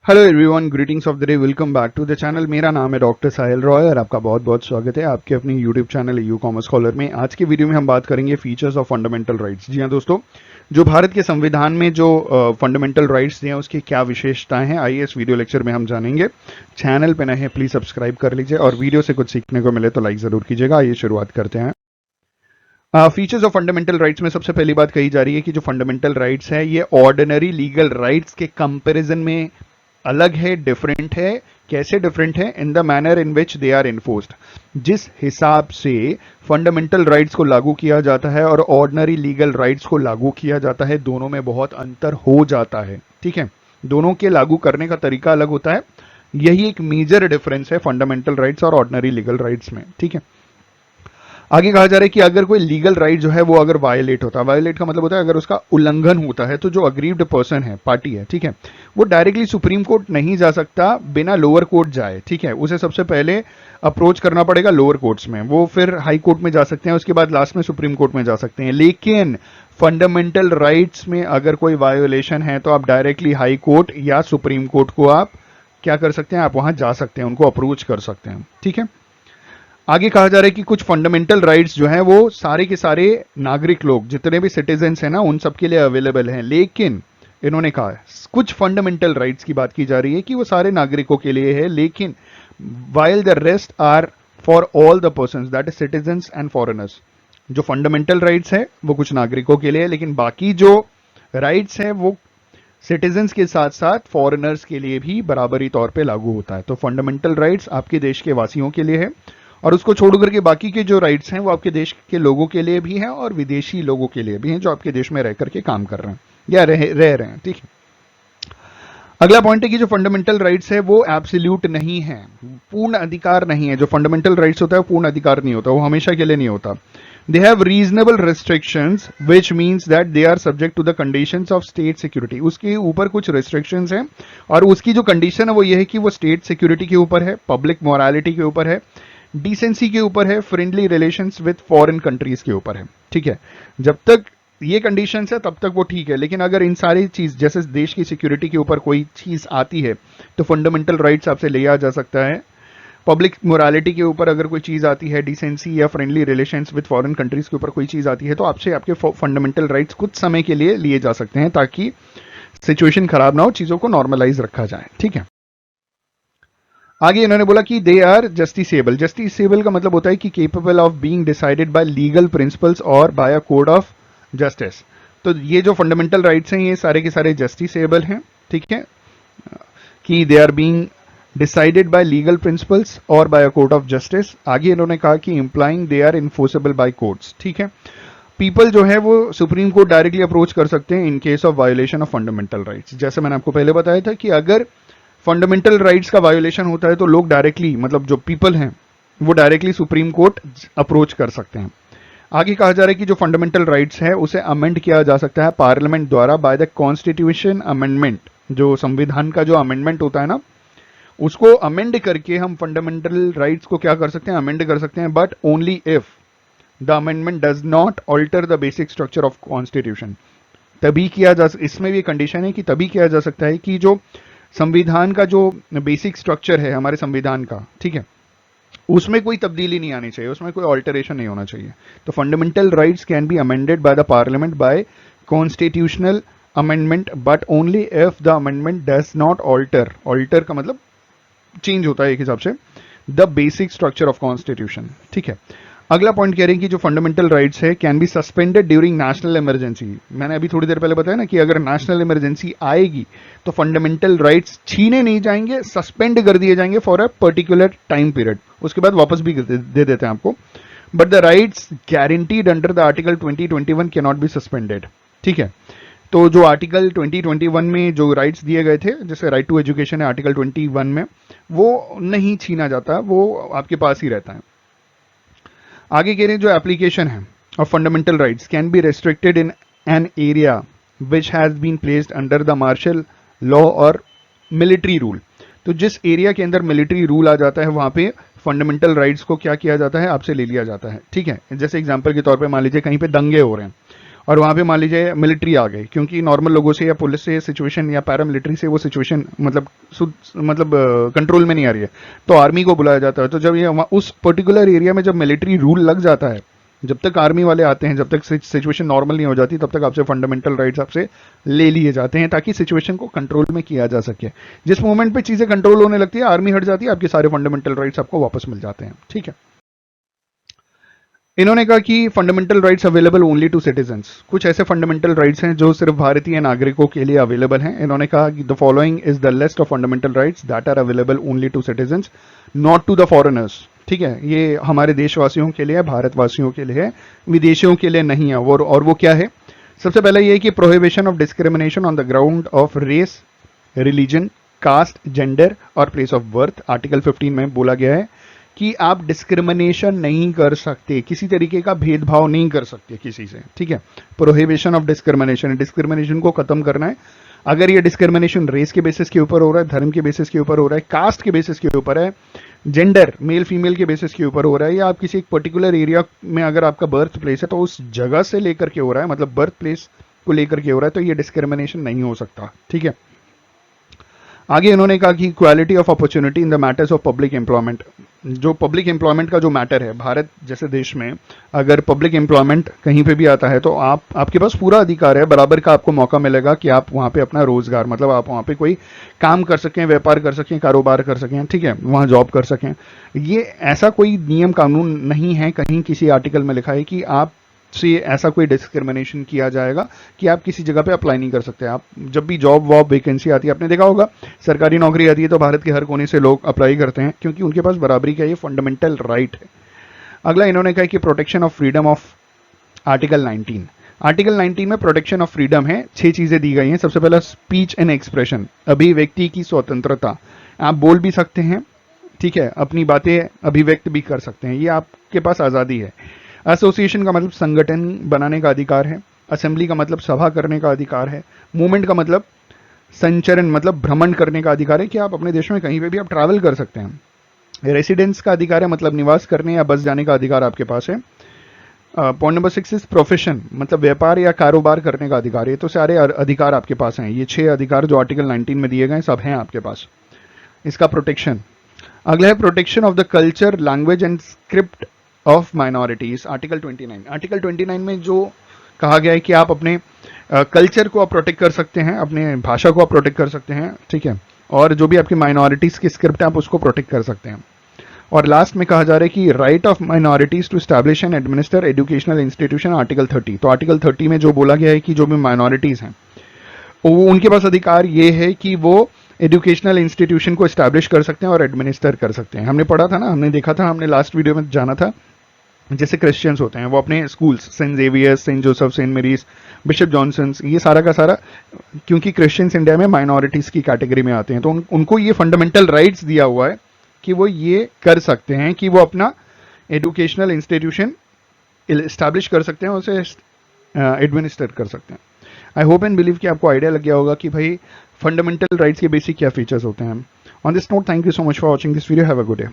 Hello everyone, greetings of the day. Welcome back to the channel. मेरा नाम है doctor साहिल रॉय और आपका बहुत बहुत स्वागत है आपके अपनी YouTube channel you commerce scholar में। आज के वीडियो में हम बात करेंगे फीचर्स ऑफ फंडामेंटल राइट्स। जी हाँ दोस्तों, जो भारत के संविधान में जो फंडामेंटल राइट्स दिए हैं उसकी क्या विशेषताएं हैं, आइए इस वीडियो लेक्चर में हम जानेंगे। चैनल पे नए हैं प्लीज सब्सक्राइब कर लीजिए और वीडियो से कुछ सीखने को मिले तो लाइक जरूर कीजिएगा। आइए शुरुआत करते हैं। फीचर्स ऑफ फंडामेंटल राइट्स में सबसे पहली बात कही जा रही है कि जो फंडामेंटल राइट्स है ये ऑर्डिनरी लीगल राइट्स के कंपैरिजन में अलग है, डिफरेंट है। कैसे डिफरेंट है? In the manner in which they are enforced. जिस हिसाब से फंडामेंटल राइट्स को लागू किया जाता है और ऑर्डिनरी लीगल राइट्स को लागू किया जाता है, दोनों में बहुत अंतर हो जाता है। ठीक है, दोनों के लागू करने का तरीका अलग होता है। यही एक मेजर डिफरेंस है फंडामेंटल राइट्स और ऑर्डिनरी लीगल राइट्स में। ठीक है, आगे कहा जा रहा है कि अगर कोई लीगल राइट जो है वो अगर वायलेट होता है, वायलेट का मतलब होता है अगर उसका उल्लंघन होता है, तो जो अग्रीव्ड पर्सन है, पार्टी है, ठीक है, वो डायरेक्टली सुप्रीम कोर्ट नहीं जा सकता बिना लोअर कोर्ट जाए। ठीक है, उसे सबसे पहले अप्रोच करना पड़ेगा लोअर कोर्ट्स में, वो फिर हाई कोर्ट में जा सकते हैं, उसके बाद लास्ट में सुप्रीम कोर्ट में जा सकते हैं। लेकिन फंडामेंटल राइट्स में अगर कोई वायोलेशन है तो आप डायरेक्टली हाई कोर्ट या सुप्रीम कोर्ट को आप क्या कर सकते हैं, आप वहां जा सकते हैं, उनको अप्रोच कर सकते हैं। ठीक है, आगे कहा जा रहा है कि कुछ फंडामेंटल राइट्स जो हैं वो सारे के सारे नागरिक लोग, जितने भी सिटीजन्स हैं ना, उन सबके लिए अवेलेबल हैं। लेकिन इन्होंने कहा कुछ फंडामेंटल राइट्स की बात की जा रही है कि वो सारे नागरिकों के लिए है, लेकिन while the rest are for all the persons, that is citizens and foreigners. जो फंडामेंटल राइट्स है वो कुछ नागरिकों के लिए है, लेकिन बाकी जो राइट्स है वो सिटीजन्स के साथ साथ फॉरेनर्स के लिए भी बराबरी तौर पे लागू होता है। तो फंडामेंटल राइट्स आपके देश के वासियों के लिए है और उसको छोड़ करके बाकी के जो राइट्स हैं वो आपके देश के लोगों के लिए भी हैं और विदेशी लोगों के लिए भी हैं जो आपके देश में रह करके काम कर रहे हैं या रह रहे हैं। ठीक है, अगला पॉइंट है कि जो फंडामेंटल राइट्स है वो एब्सोल्यूट नहीं है, पूर्ण अधिकार नहीं है। जो फंडामेंटल राइट्स होता है वो पूर्ण अधिकार नहीं होता, वो हमेशा के लिए नहीं होता। They have reasonable restrictions which means that they are subject to the conditions of state security. उसके ऊपर कुछ रिस्ट्रिक्शंस हैं और उसकी जो कंडीशन है वो ये है कि वो स्टेट सिक्योरिटी के ऊपर है, पब्लिक मोरालिटी के ऊपर है, डिसेंसी के ऊपर है, friendly relations with foreign countries के ऊपर है। ठीक है, जब तक ये कंडीशंस है तब तक वो ठीक है, लेकिन अगर इन सारी चीज जैसे देश की सिक्योरिटी के ऊपर कोई चीज आती है तो फंडामेंटल राइट्स आपसे लिया जा सकता है। पब्लिक मोरालिटी के ऊपर अगर कोई चीज आती है, डिसेंसी या friendly relations with foreign countries के ऊपर कोई चीज आती है, तो आपसे आपके फंडामेंटल राइट्स कुछ समय के लिए लिए जा सकते हैं ताकि सिचुएशन खराब ना हो, चीजों को नॉर्मलाइज रखा जाए। ठीक है, आगे इन्होंने बोला कि दे आर जस्टिसेबल। जस्टिसेबल का मतलब होता है कि capable of being decided by legal principles और by a code of justice. तो ये जो फंडामेंटल राइट्स हैं ये सारे के सारे जस्टिसेबल हैं। ठीक है, कि they are being decided by legal principles और by a court of justice. आगे इन्होंने कहा कि implying they are enforceable by courts. ठीक है, पीपल जो है वो सुप्रीम कोर्ट डायरेक्टली अप्रोच कर सकते हैं in case of violation of fundamental rights. जैसे मैंने आपको पहले बताया था कि अगर फंडामेंटल राइट्स का वायोलेशन होता है तो लोग डायरेक्टली, मतलब जो पीपल हैं वो डायरेक्टली सुप्रीम कोर्ट अप्रोच कर सकते हैं। आगे कहा जा रहा है कि जो फंडामेंटल राइट्स है उसे अमेंड किया जा सकता है पार्लियामेंट द्वारा बाय द कॉन्स्टिट्यूशन अमेंडमेंट। जो संविधान का जो अमेंडमेंट होता है ना, उसको अमेंड करके हम फंडामेंटल राइट्स को क्या कर सकते हैं, अमेंड कर सकते हैं, but only if the amendment does not alter the basic structure of constitution. तभी किया जा, इसमें भी कंडीशन है कि तभी किया जा सकता है कि जो संविधान का जो बेसिक स्ट्रक्चर है हमारे संविधान का, ठीक है, उसमें कोई तब्दीली नहीं आनी चाहिए, उसमें कोई ऑल्टरेशन नहीं होना चाहिए। तो fundamental rights can be amended by the parliament by constitutional amendment but only if the amendment does not alter, alter का मतलब चेंज होता है एक हिसाब से, the basic structure of constitution. ठीक है, अगला पॉइंट कह रहे हैं कि जो फंडामेंटल राइट्स है can be suspended during national emergency. मैंने अभी थोड़ी देर पहले बताया ना कि अगर नेशनल इमरजेंसी आएगी तो फंडामेंटल राइट्स छीने नहीं जाएंगे, सस्पेंड कर दिए जाएंगे for a particular time period, उसके बाद वापस भी दे देते हैं आपको। But the rights guaranteed under the article 2021 can not be suspended. ठीक है, तो जो आर्टिकल 2021 में जो राइट्स दिए गए थे, जैसे राइट टू एजुकेशन है आर्टिकल 21 में, वो नहीं छीना जाता, वो आपके पास ही रहता है। आगे कह रहे हैं जो एप्लीकेशन है of fundamental rights can be restricted in an area which has been placed under the martial law और मिलिट्री रूल। तो जिस एरिया के अंदर मिलिट्री रूल आ जाता है वहां पे फंडामेंटल राइट्स को क्या किया जाता है, आपसे ले लिया जाता है। ठीक है, जैसे एग्जांपल के तौर पे मान लीजिए कहीं पे दंगे हो रहे हैं और वहाँ पे मान लीजिए मिलिट्री आ गई, क्योंकि नॉर्मल लोगों से या पुलिस से सिचुएशन या पैरामिलिट्री से वो सिचुएशन मतलब कंट्रोल में नहीं आ रही है, तो आर्मी को बुलाया जाता है। तो जब ये उस पर्टिकुलर एरिया में जब मिलिट्री रूल लग जाता है, जब तक आर्मी वाले आते हैं, जब तक सिचुएशन नॉर्मल नहीं हो जाती, तब तक आपसे फंडामेंटल राइट्स आपसे ले लिए जाते हैं, ताकि सिचुएशन को कंट्रोल में किया जा सके। जिस मोमेंट पे चीजें कंट्रोल होने लगती है, आर्मी हट जाती है, आपके सारे फंडामेंटल राइट्स आपको वापस मिल जाते हैं। ठीक है, इन्होंने कहा कि fundamental rights available only to citizens. कुछ ऐसे फंडामेंटल राइट्स हैं जो सिर्फ भारतीय नागरिकों के लिए अवेलेबल हैं। इन्होंने कहा कि the following is the list of fundamental rights that are available only to citizens, not to the foreigners. ठीक है, ये हमारे देशवासियों के लिए है, भारतवासियों के लिए है, विदेशियों के लिए नहीं है। और वो क्या है? सबसे पहले ये है कि prohibition of discrimination on the ground of race, religion, caste, gender और प्लेस ऑफ बर्थ। आर्टिकल 15 में बोला गया है कि आप डिस्क्रिमिनेशन नहीं कर सकते, किसी तरीके का भेदभाव नहीं कर सकते किसी से। ठीक है, प्रोहिबिशन ऑफ डिस्क्रिमिनेशन, डिस्क्रिमिनेशन को खत्म करना है। अगर ये डिस्क्रिमिनेशन रेस के बेसिस के ऊपर हो रहा है, धर्म के बेसिस के ऊपर हो रहा है, कास्ट के बेसिस के ऊपर है, जेंडर मेल फीमेल के बेसिस के ऊपर हो रहा है, या आप किसी एक पर्टिकुलर एरिया में अगर आपका बर्थ प्लेस है तो उस जगह से लेकर के हो रहा है, मतलब बर्थ प्लेस को लेकर के हो रहा है, तो ये डिस्क्रिमिनेशन नहीं हो सकता। ठीक है, आगे इन्होंने कहा कि equality of opportunity in the matters of public employment. जो पब्लिक एम्प्लॉयमेंट का जो मैटर है, भारत जैसे देश में अगर पब्लिक एम्प्लॉयमेंट कहीं पे भी आता है, तो आपके पास पूरा अधिकार है, बराबर का आपको मौका मिलेगा कि आप वहाँ पे अपना रोजगार, मतलब आप वहाँ पे कोई काम कर सकें, व्यापार कर सकें, कारोबार कर सकें। ठीक है, वहाँ जॉब कर सकें। ये ऐसा कोई नियम कानून नहीं है कहीं किसी आर्टिकल में लिखा है कि आप से ऐसा कोई डिस्क्रिमिनेशन किया जाएगा कि आप किसी जगह पे अप्लाई नहीं कर सकते। आप जब भी जॉब वॉब वैकेंसी आती है, आपने देखा होगा सरकारी नौकरी आती है तो भारत के हर कोने से लोग अप्लाई करते हैं, क्योंकि उनके पास बराबरी का ये फंडामेंटल राइट है। अगला इन्होंने कहा कि protection of freedom of article 19। Article 19 में प्रोटेक्शन ऑफ फ्रीडम है, 6 चीजें दी गई हैं। सबसे पहला स्पीच एंड एक्सप्रेशन, अभिव्यक्ति की स्वतंत्रता, आप बोल भी सकते हैं। ठीक है, अपनी बातें अभिव्यक्त भी कर सकते हैं, ये आपके पास आज़ादी है। एसोसिएशन का मतलब संगठन बनाने का अधिकार है। असेंबली का मतलब सभा करने का अधिकार है। मूवमेंट का मतलब संचरण, मतलब भ्रमण करने का अधिकार है कि आप अपने देश में कहीं पे भी आप ट्रैवल कर सकते हैं। रेसिडेंस का अधिकार है, मतलब निवास करने या बस जाने का अधिकार आपके पास है। पॉइंट नंबर 6 इज प्रोफेशन, मतलब व्यापार या कारोबार करने का अधिकार। ये तो सारे अधिकार आपके पास हैं। ये 6 अधिकार जो आर्टिकल 19 में दिए गए सब हैं आपके पास। इसका प्रोटेक्शन। अगला है protection of the culture, language and script of minorities, article 29। Article 29 में जो कहा गया है कि आप अपने कल्चर को आप प्रोटेक्ट कर सकते हैं, अपने भाषा को आप प्रोटेक्ट कर सकते हैं। ठीक है, और जो भी आपकी माइनॉरिटीज की स्क्रिप्ट है आप उसको प्रोटेक्ट कर सकते हैं। और लास्ट में कहा जा रहा है कि right of minorities to establish and administer educational institution, article 30। तो आर्टिकल 30 में जो बोला गया है कि जो भी माइनॉरिटीज हैं वो उनके पास अधिकार ये है कि वो एजुकेशनल इंस्टीट्यूशन को स्टैब्लिश कर सकते हैं और एडमिनिस्टर कर सकते हैं। हमने पढ़ा था ना, हमने देखा था, हमने लास्ट वीडियो में जाना था, जैसे क्रिश्चियंस होते हैं वो अपने schools, Saint Xavier's, Saint Joseph, Saint Mary's, Bishop Johnson's, ये सारा का सारा, क्योंकि क्रिश्चियंस इंडिया में माइनॉरिटीज की कैटेगरी में आते हैं, तो उनको ये फंडामेंटल राइट्स दिया हुआ है कि वो ये कर सकते हैं कि वो अपना एजुकेशनल इंस्टीट्यूशन इस्टेब्लिश कर सकते हैं, उसे एडमिनिस्टर कर सकते हैं। आई होप एंड बिलीव कि आपको आइडिया लग गया होगा कि भाई फंडामेंटल राइट्स के बेसिक क्या फीचर्स होते हैं। On this note, thank you so much for watching this video. Have a good day.